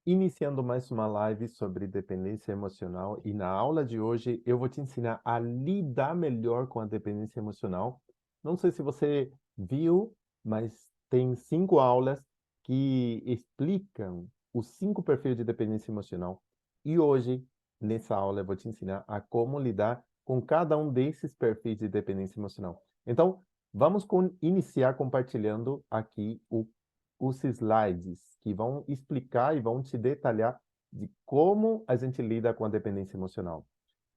Iniciando mais uma live sobre dependência emocional e na aula de hoje eu vou te ensinar a lidar melhor com a dependência emocional. Não sei se você viu, mas tem 5 aulas que explicam os 5 perfis de dependência emocional. E hoje, nessa aula, eu vou te ensinar a como lidar com cada um desses perfis de dependência emocional. Então, vamos iniciar compartilhando aqui os slides que vão explicar e vão te detalhar de como a gente lida com a dependência emocional.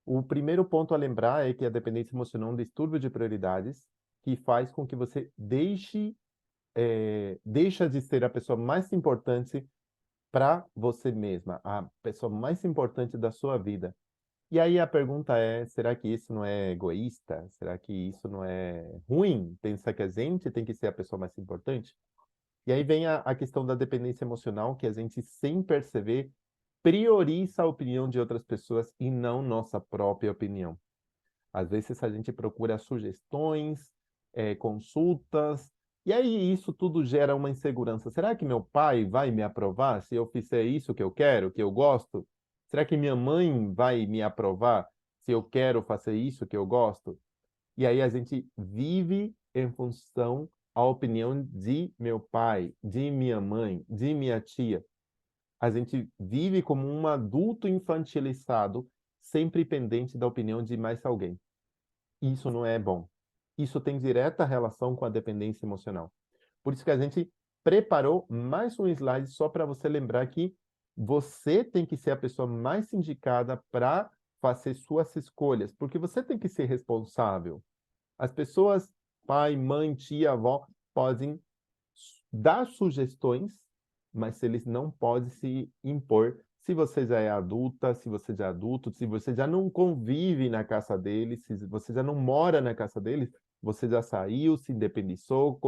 O primeiro ponto a lembrar é que a dependência emocional é um distúrbio de prioridades que faz com que você deixa de ser a pessoa mais importante para você mesma, a pessoa mais importante da sua vida. E aí a pergunta é, será que isso não é egoísta? Será que isso não é ruim? Pensar que a gente tem que ser a pessoa mais importante? E aí vem a questão da dependência emocional, que a gente, sem perceber, prioriza a opinião de outras pessoas e não nossa própria opinião. Às vezes a gente procura sugestões, consultas, e aí isso tudo gera uma insegurança. Será que meu pai vai me aprovar se eu fizer isso que eu quero, que eu gosto? Será que minha mãe vai me aprovar se eu quero fazer isso que eu gosto? E aí a gente vive em função à opinião de meu pai, de minha mãe, de minha tia. A gente vive como um adulto infantilizado, sempre pendente da opinião de mais alguém. Isso não é bom. Isso tem direta relação com a dependência emocional. Por isso que a gente preparou mais um slide só para você lembrar que você tem que ser a pessoa mais indicada para fazer suas escolhas, porque você tem que ser responsável. As pessoas, pai, mãe, tia, avó, podem dar sugestões, mas eles não podem se impor. Se você já é adulta, se você já é adulto, se você já não convive na casa deles, se você já não mora na casa deles, você já saiu, se independizou,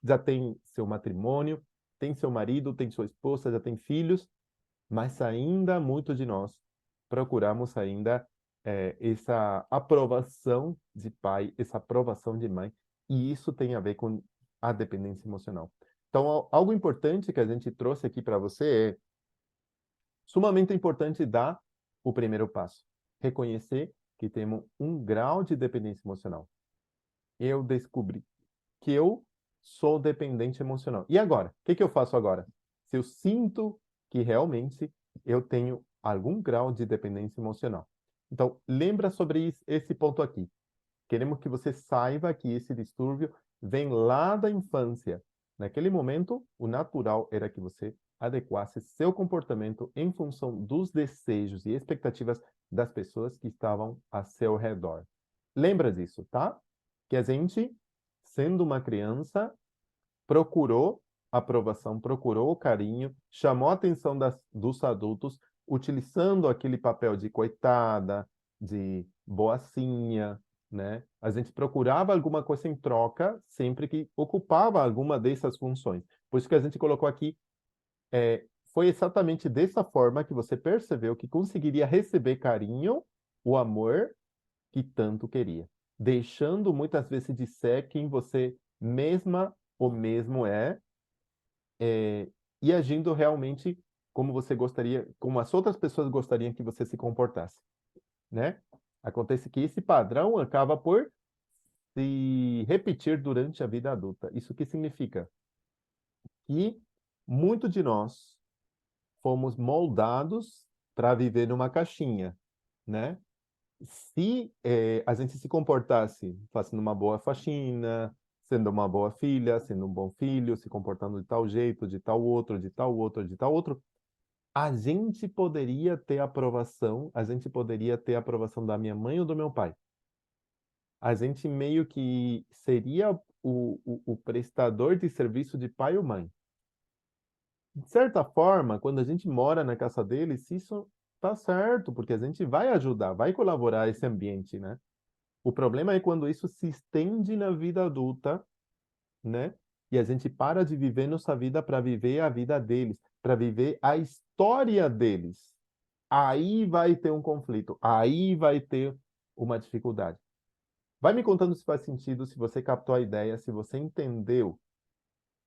já tem seu matrimônio, tem seu marido, tem sua esposa, já tem filhos, mas ainda muito de nós procuramos ainda essa aprovação de pai, essa aprovação de mãe, e isso tem a ver com a dependência emocional. Então, algo importante que a gente trouxe aqui para você é sumamente importante dar o primeiro passo, reconhecer que temos um grau de dependência emocional. Eu descobri que eu sou dependente emocional. E agora? O que que eu faço agora? Se eu sinto que realmente eu tenho algum grau de dependência emocional. Então, lembra sobre esse ponto aqui. Queremos que você saiba que esse distúrbio vem lá da infância. Naquele momento, o natural era que você adequasse seu comportamento em função dos desejos e expectativas das pessoas que estavam a seu redor. Lembra disso, tá? Que a gente, sendo uma criança, procurou aprovação, procurou carinho, chamou a atenção dos adultos, utilizando aquele papel de coitada, de boacinha, né? A gente procurava alguma coisa em troca sempre que ocupava alguma dessas funções. Por isso que a gente colocou aqui, foi exatamente dessa forma que você percebeu que conseguiria receber carinho, o amor que tanto queria, deixando muitas vezes de ser quem você mesma ou mesmo e agindo realmente como você gostaria, como as outras pessoas gostariam que você se comportasse, né? Acontece que esse padrão acaba por se repetir durante a vida adulta. Isso que significa que muito de nós fomos moldados para viver numa caixinha, né? Se a gente se comportasse fazendo uma boa faxina, sendo uma boa filha, sendo um bom filho, se comportando de tal jeito, de tal outro, de tal outro, de tal outro, a gente poderia ter aprovação, a gente poderia ter aprovação da minha mãe ou do meu pai. A gente meio que seria o prestador de serviço de pai ou mãe. De certa forma, quando a gente mora na casa deles, isso tá certo, porque a gente vai ajudar, vai colaborar esse ambiente, né? O problema é quando isso se estende na vida adulta, né? E a gente para de viver nossa vida para viver a vida deles, para viver a história deles. Aí vai ter um conflito, aí vai ter uma dificuldade. Vai me contando se faz sentido, se você captou a ideia, se você entendeu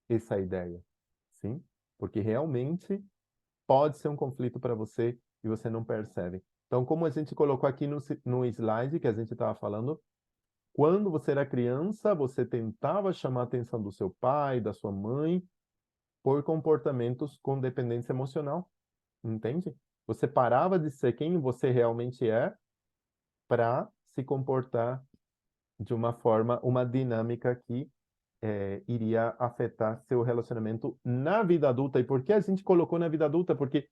essa ideia, sim? Porque realmente pode ser um conflito para você e você não percebe. Então, como a gente colocou aqui no slide que a gente estava falando, quando você era criança, você tentava chamar a atenção do seu pai, da sua mãe, por comportamentos com dependência emocional, entende? Você parava de ser quem você realmente é para se comportar de uma forma, uma dinâmica que iria afetar seu relacionamento na vida adulta. E por que a gente colocou na vida adulta? Porque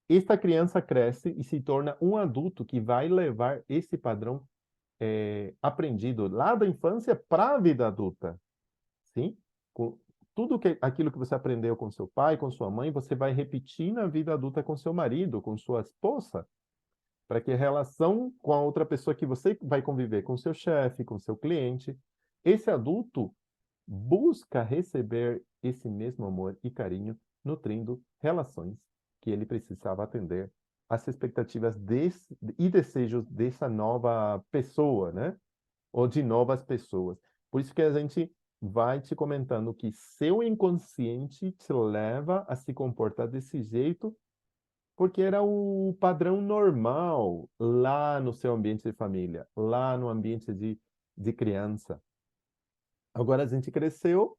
esta criança cresce e se torna um adulto que vai levar esse padrão aprendido lá da infância para a vida adulta, sim? Com tudo aquilo que você aprendeu com seu pai, com sua mãe, você vai repetir na vida adulta com seu marido, com sua esposa, para que a relação com a outra pessoa que você vai conviver, com seu chefe, com seu cliente, esse adulto busca receber esse mesmo amor e carinho, nutrindo relações que ele precisava atender às expectativas e desejos dessa nova pessoa, né? Ou de novas pessoas. Por isso que a gente vai te comentando que seu inconsciente te leva a se comportar desse jeito, porque era o padrão normal lá no seu ambiente de família, lá no ambiente de criança. Agora a gente cresceu,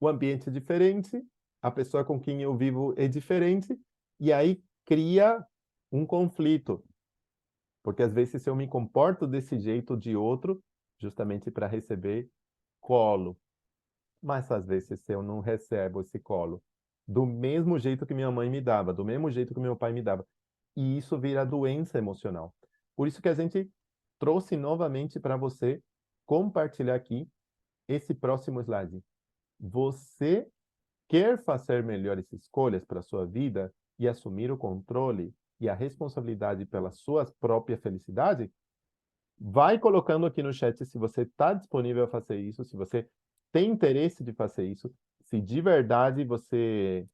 o ambiente é diferente, a pessoa com quem eu vivo é diferente, e aí cria um conflito. Porque às vezes eu me comporto desse jeito de outro, justamente para receber colo. Mas às vezes eu não recebo esse colo do mesmo jeito que minha mãe me dava, do mesmo jeito que meu pai me dava. E isso vira doença emocional. Por isso que a gente trouxe novamente para você compartilhar aqui esse próximo slide. Você quer fazer melhores escolhas para a sua vida e assumir o controle e a responsabilidade pela sua própria felicidade? Vai colocando aqui no chat se você está disponível a fazer isso, se você tem interesse de fazer isso, se de verdade você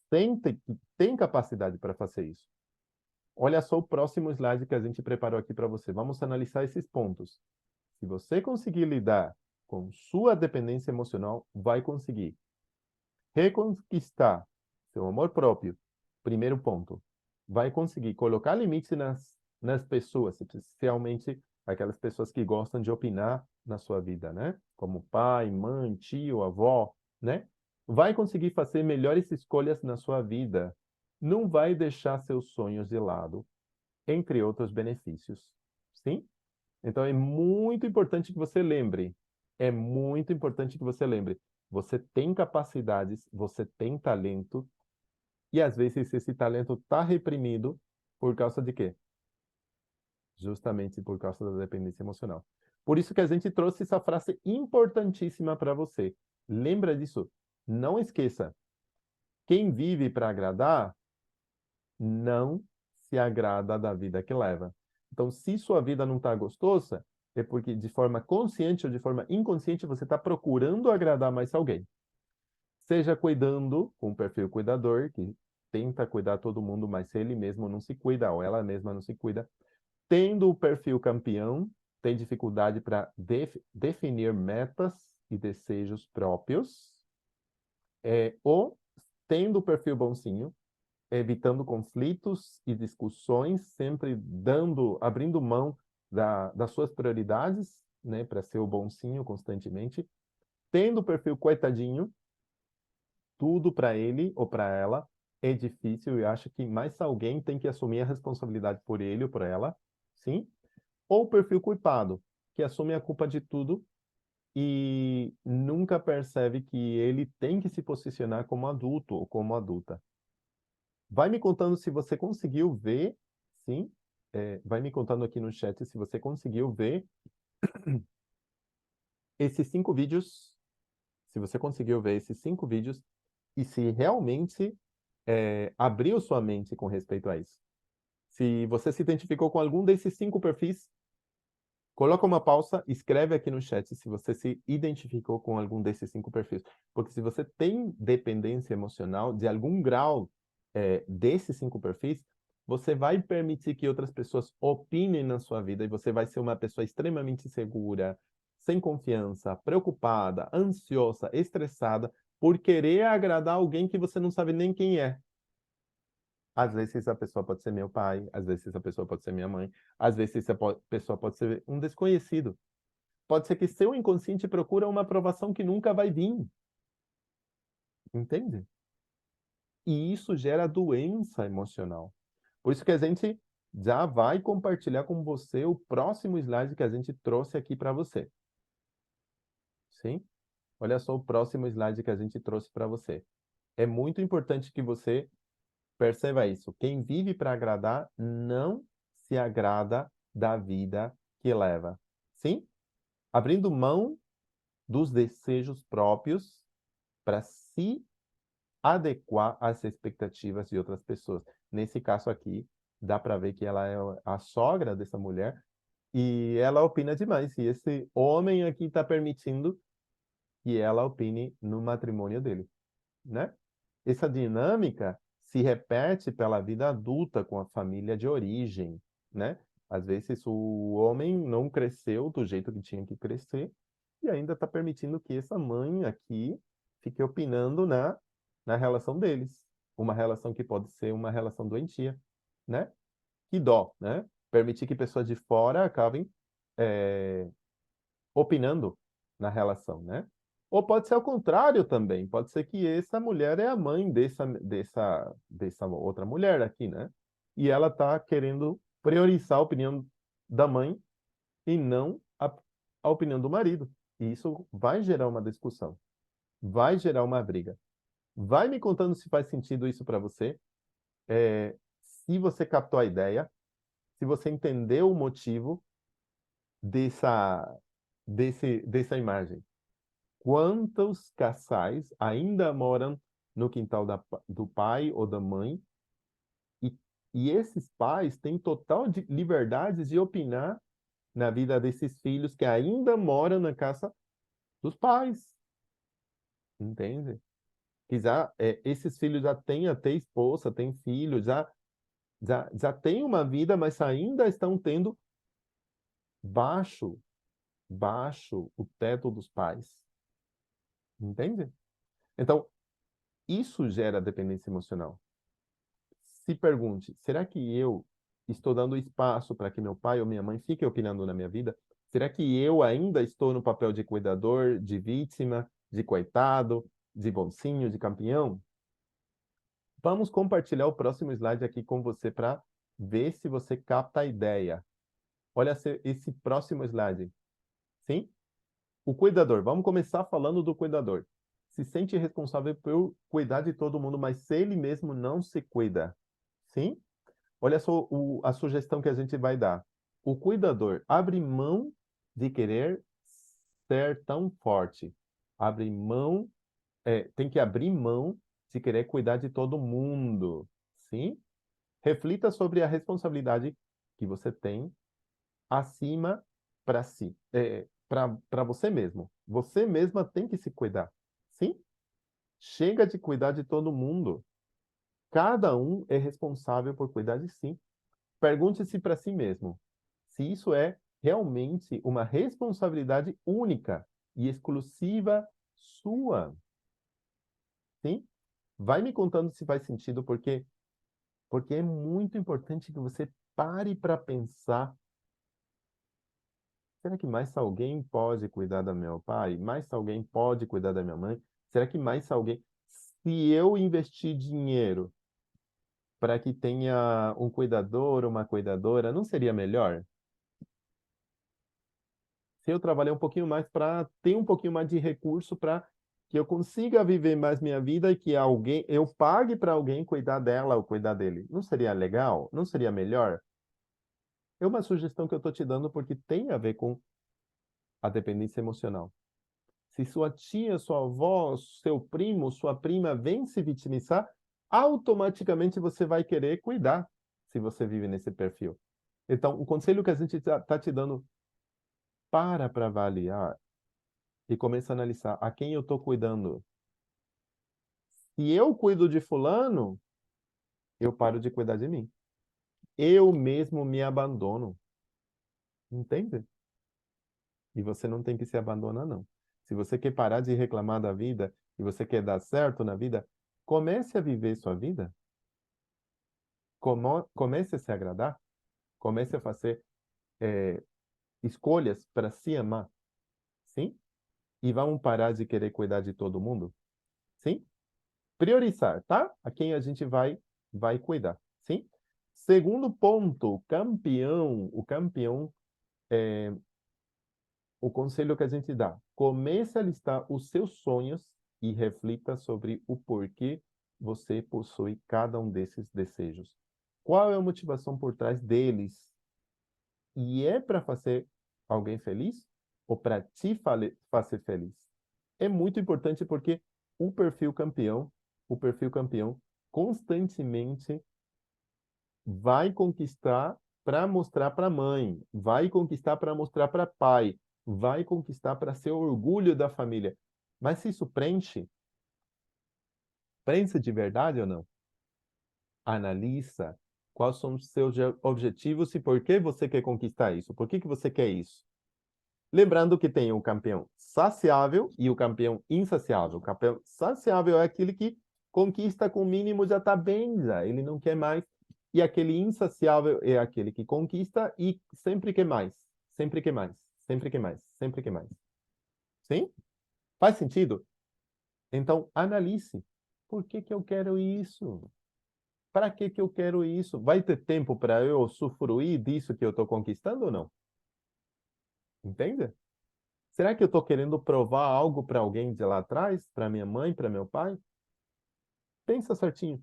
sente que tem capacidade para fazer isso. Olha só o próximo slide que a gente preparou aqui para você. Vamos analisar esses pontos. Se você conseguir lidar com sua dependência emocional, vai conseguir reconquistar seu amor próprio. Primeiro ponto. Vai conseguir colocar limites nas pessoas, especialmente aquelas pessoas que gostam de opinar na sua vida, né? Como pai, mãe, tio, avó, né? Vai conseguir fazer melhores escolhas na sua vida. Não vai deixar seus sonhos de lado, entre outros benefícios. Sim? Então é muito importante que você lembre. É muito importante que você lembre. Você tem capacidades, você tem talento, e às vezes esse talento está reprimido por causa de quê? Justamente por causa da dependência emocional. Por isso que a gente trouxe essa frase importantíssima para você. Lembra disso. Não esqueça. Quem vive para agradar, não se agrada da vida que leva. Então, se sua vida não está gostosa, é porque de forma consciente ou de forma inconsciente você está procurando agradar mais alguém. Seja cuidando com um perfil cuidador, que tenta cuidar todo mundo, mas ele mesmo não se cuida, ou ela mesma não se cuida. Tendo o perfil campeão, tem dificuldade para definir metas e desejos próprios. Ou tendo o perfil bonzinho, evitando conflitos e discussões, sempre abrindo mão das suas prioridades, né, para ser o bonzinho constantemente. Tendo o perfil coitadinho, tudo para ele ou para ela é difícil e acha que mais alguém tem que assumir a responsabilidade por ele ou por ela, sim? Ou o perfil culpado, que assume a culpa de tudo e nunca percebe que ele tem que se posicionar como adulto ou como adulta. Vai me contando se você conseguiu ver, sim? Vai me contando aqui no chat se você conseguiu ver esses 5 vídeos, se você conseguiu ver esses 5 vídeos e se realmente abriu sua mente com respeito a isso. Se você se identificou com algum desses 5 perfis, coloca uma pausa, escreve aqui no chat se você se identificou com algum desses 5 perfis. Porque se você tem dependência emocional de algum grau desses 5 perfis, você vai permitir que outras pessoas opinem na sua vida e você vai ser uma pessoa extremamente insegura, sem confiança, preocupada, ansiosa, estressada, por querer agradar alguém que você não sabe nem quem é. Às vezes a pessoa pode ser meu pai, às vezes a pessoa pode ser minha mãe, às vezes pessoa pode ser um desconhecido. Pode ser que seu inconsciente procura uma aprovação que nunca vai vir, entende? E isso gera doença emocional. Por isso que a gente já vai compartilhar com você o próximo slide que a gente trouxe aqui para você. Sim? Olha só o próximo slide que a gente trouxe para você. É muito importante que você perceba isso. Quem vive para agradar não se agrada da vida que leva. Sim? Abrindo mão dos desejos próprios para se adequar às expectativas de outras pessoas. Nesse caso aqui, dá para ver que ela é a sogra dessa mulher e ela opina demais. E esse homem aqui está permitindo que ela opine no matrimônio dele, né? Essa dinâmica se repete pela vida adulta com a família de origem, né? Às vezes o homem não cresceu do jeito que tinha que crescer e ainda está permitindo que essa mãe aqui fique opinando na relação deles. Uma relação que pode ser uma relação doentia, né? Que dó, né? Permitir que pessoas de fora acabem opinando na relação, né? Ou pode ser ao contrário também. Pode ser que essa mulher é a mãe dessa outra mulher aqui, né? E ela está querendo priorizar a opinião da mãe e não a opinião do marido. E isso vai gerar uma discussão, vai gerar uma briga. Vai me contando se faz sentido isso para você, se você captou a ideia, se você entendeu o motivo dessa, dessa imagem. Quantos casais ainda moram no quintal do pai ou da mãe e, e esses pais têm total liberdade de opinar na vida desses filhos que ainda moram na casa dos pais, entende? Que já, esses filhos já têm até esposa, têm filhos, já têm uma vida, mas ainda estão tendo baixo, baixo o teto dos pais, entende? Então, isso gera dependência emocional. Se pergunte: será que eu estou dando espaço para que meu pai ou minha mãe fiquem opinando na minha vida? Será que eu ainda estou no papel de cuidador, de vítima, de coitado, de bonzinho, de campeão? Vamos compartilhar o próximo slide aqui com você para ver se você capta a ideia. Olha esse próximo slide. Sim? O cuidador. Vamos começar falando do cuidador. Se sente responsável por cuidar de todo mundo, mas se ele mesmo não se cuida. Sim? Olha só a sugestão que a gente vai dar. O cuidador abre mão de querer ser tão forte. Abre mão, tem que abrir mão de querer cuidar de todo mundo. Sim? Reflita sobre a responsabilidade que você tem acima para si, para você mesmo. Você mesma tem que se cuidar. Sim? Chega de cuidar de todo mundo. Cada um é responsável por cuidar de si. Pergunte-se para si mesmo se isso é realmente uma responsabilidade única e exclusiva sua. Sim? Vai me contando se faz sentido, porque é muito importante que você pare para pensar. Será que mais alguém pode cuidar do meu pai? Mais alguém pode cuidar da minha mãe? Será que mais alguém? Se eu investir dinheiro para que tenha um cuidador, uma cuidadora, não seria melhor? Se eu trabalhar um pouquinho mais para ter um pouquinho mais de recurso para que eu consiga viver mais minha vida e que alguém, eu pague para alguém cuidar dela ou cuidar dele. Não seria legal? Não seria melhor? É uma sugestão que eu estou te dando porque tem a ver com a dependência emocional. Se sua tia, sua avó, seu primo, sua prima vem se vitimizar, automaticamente você vai querer cuidar se você vive nesse perfil. Então, o conselho que a gente está te dando, para avaliar e começa a analisar a quem eu estou cuidando. Se eu cuido de fulano, eu paro de cuidar de mim. Eu mesmo me abandono. Entende? E você não tem que se abandonar, não. Se você quer parar de reclamar da vida e você quer dar certo na vida, comece a viver sua vida. comece a se agradar, comece a fazer escolhas para se amar, sim? E vamos parar de querer cuidar de todo mundo, sim? Priorizar, tá? A quem a gente vai cuidar, sim? Segundo ponto, o campeão, o conselho que a gente dá, comece a listar os seus sonhos e reflita sobre o porquê você possui cada um desses desejos. Qual é a motivação por trás deles? E é para fazer alguém feliz ou para te fazer feliz? É muito importante porque o perfil campeão constantemente vai conquistar para mostrar para a mãe, vai conquistar para mostrar para pai, vai conquistar para ser orgulho da família. Mas se isso preenche de verdade ou não? Analisa quais são os seus objetivos e por que você quer conquistar isso. Por que você quer isso? Lembrando que tem o campeão saciável e o campeão insaciável. O campeão saciável é aquele que conquista com o mínimo, já está bem, já. Ele não quer mais. E aquele insaciável é aquele que conquista e sempre quer mais. Sempre quer mais. Sempre quer mais. Sempre quer mais. Sim? Faz sentido? Então, analise. Por que que eu quero isso? Para que que eu quero isso? Vai ter tempo para eu usufruir disso que eu estou conquistando ou não? Entende? Será que eu estou querendo provar algo para alguém de lá atrás? Para minha mãe, para meu pai? Pensa certinho,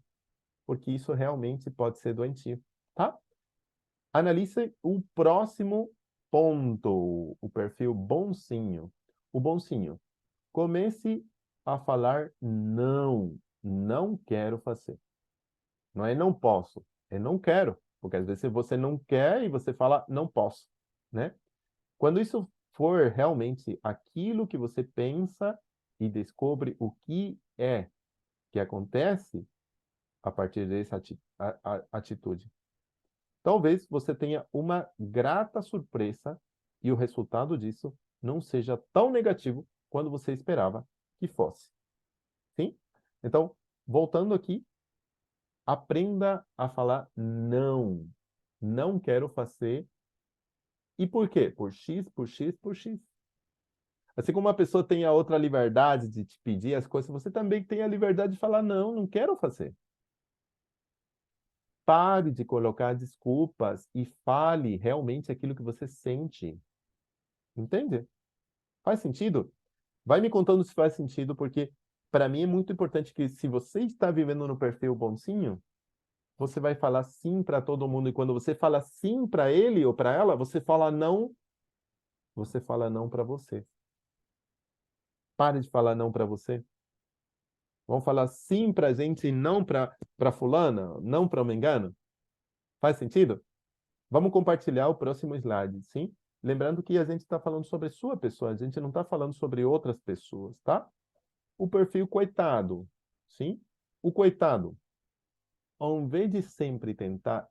porque isso realmente pode ser doentio, tá? Analise o próximo ponto, o perfil bonzinho. O bonzinho. Comece a falar não. Não quero fazer. Não é não posso, é não quero. Porque às vezes você não quer e você fala não posso, né? Quando isso for realmente aquilo que você pensa e descobre o que é que acontece a partir dessa atitude, talvez você tenha uma grata surpresa e o resultado disso não seja tão negativo quanto você esperava que fosse. Sim? Então, voltando aqui, aprenda a falar não. Não quero fazer. E por quê? Por X, por X, por X. Assim como uma pessoa tem a outra liberdade de te pedir as coisas, você também tem a liberdade de falar, não, não quero fazer. Pare de colocar desculpas e fale realmente aquilo que você sente. Entende? Faz sentido? Vai me contando se faz sentido, porque para mim é muito importante que se você está vivendo no perfil bonzinho, você vai falar sim para todo mundo. E quando você fala sim para ele ou para ela, você fala não para você. Pare de falar não para você. Vamos falar sim para a gente e não para fulana, não para o mengano? Faz sentido? Vamos compartilhar o próximo slide, sim? Lembrando que a gente está falando sobre sua pessoa, a gente não está falando sobre outras pessoas, tá? O perfil coitado, sim? O coitado, ao invés de sempre tentar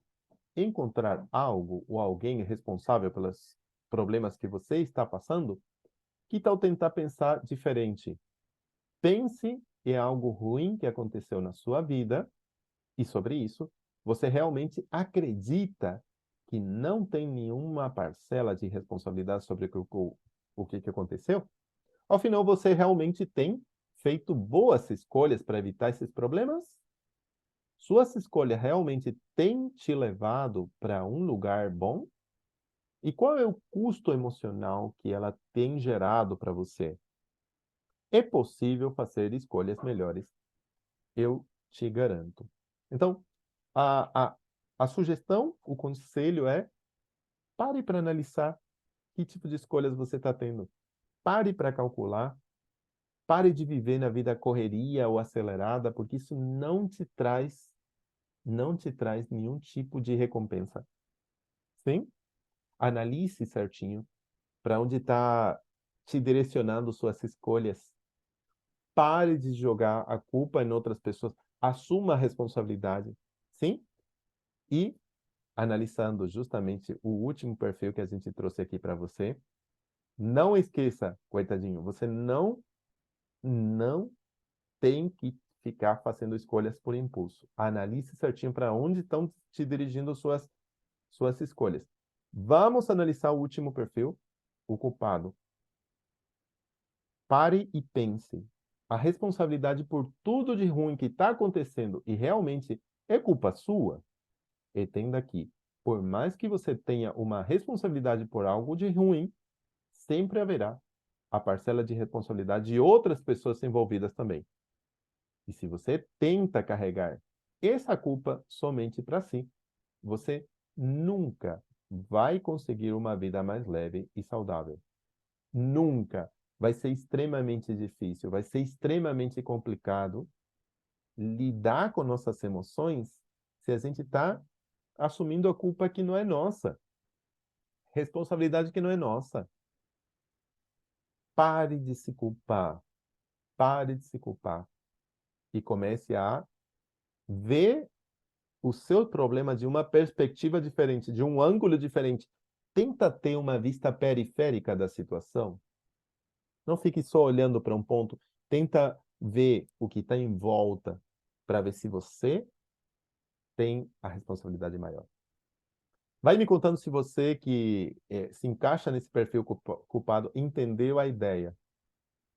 encontrar algo ou alguém responsável pelos problemas que você está passando, que tal tentar pensar diferente? Pense em algo ruim que aconteceu na sua vida e sobre isso, você realmente acredita que não tem nenhuma parcela de responsabilidade sobre o que aconteceu? Ao final, você realmente tem feito boas escolhas para evitar esses problemas? Suas escolhas realmente têm te levado para um lugar bom? E qual é o custo emocional que ela tem gerado para você? É possível fazer escolhas melhores, eu te garanto. Então, a, a, a sugestão, o conselho é pare para analisar que tipo de escolhas você está tendo. Pare para calcular. Pare de viver na vida correria ou acelerada, porque isso não te traz nenhum tipo de recompensa. Sim? Analise certinho para onde está te direcionando suas escolhas. Pare de jogar a culpa em outras pessoas. Assuma a responsabilidade. Sim? E analisando justamente o último perfil que a gente trouxe aqui para você, não esqueça, coitadinho, você não tem que ficar fazendo escolhas por impulso. Analise certinho para onde estão te dirigindo suas escolhas. Vamos analisar o último perfil, o culpado. Pare e pense. A responsabilidade por tudo de ruim que está acontecendo e realmente é culpa sua? Entenda aqui, por mais que você tenha uma responsabilidade por algo de ruim, sempre haverá a parcela de responsabilidade de outras pessoas envolvidas também. E se você tenta carregar essa culpa somente para si, você nunca vai conseguir uma vida mais leve e saudável. Nunca. Vai ser extremamente difícil, vai ser extremamente complicado lidar com nossas emoções se a gente está assumindo a culpa que não é nossa, responsabilidade que não é nossa. Pare de se culpar, pare de se culpar e comece a ver o seu problema de uma perspectiva diferente, de um ângulo diferente. Tenta ter uma vista periférica da situação. Não fique só olhando para um ponto. Tenta ver o que está em volta para ver se você tem a responsabilidade maior. Vai me contando se você que se encaixa nesse perfil culpado entendeu a ideia.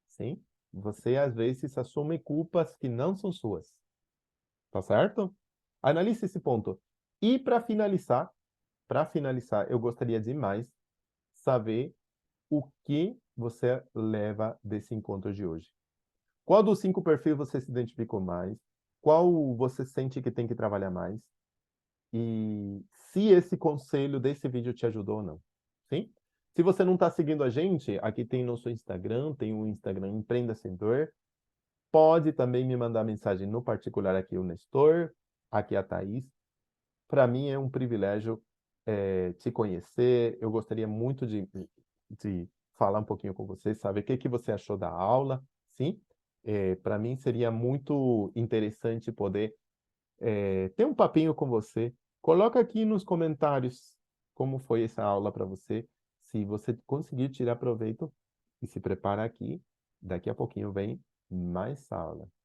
Sim? Você às vezes assume culpas que não são suas. Tá certo? Analise esse ponto. E para finalizar, eu gostaria demais saber o que você leva desse encontro de hoje. Qual dos 5 perfis você se identificou mais? Qual você sente que tem que trabalhar mais? E se esse conselho desse vídeo te ajudou ou não. Sim? Se você não está seguindo a gente, aqui tem nosso Instagram, tem o Instagram Empreenda Sem Dor. Pode também me mandar mensagem no particular aqui o Nestor, aqui a Thaís. Para mim é um privilégio te conhecer. Eu gostaria muito de falar um pouquinho com você, saber o que você achou da aula, sim? Para mim seria muito interessante poder ter um papinho com você. Coloca aqui nos comentários como foi essa aula para você. Se você conseguir tirar proveito e se prepara aqui, daqui a pouquinho vem mais aula.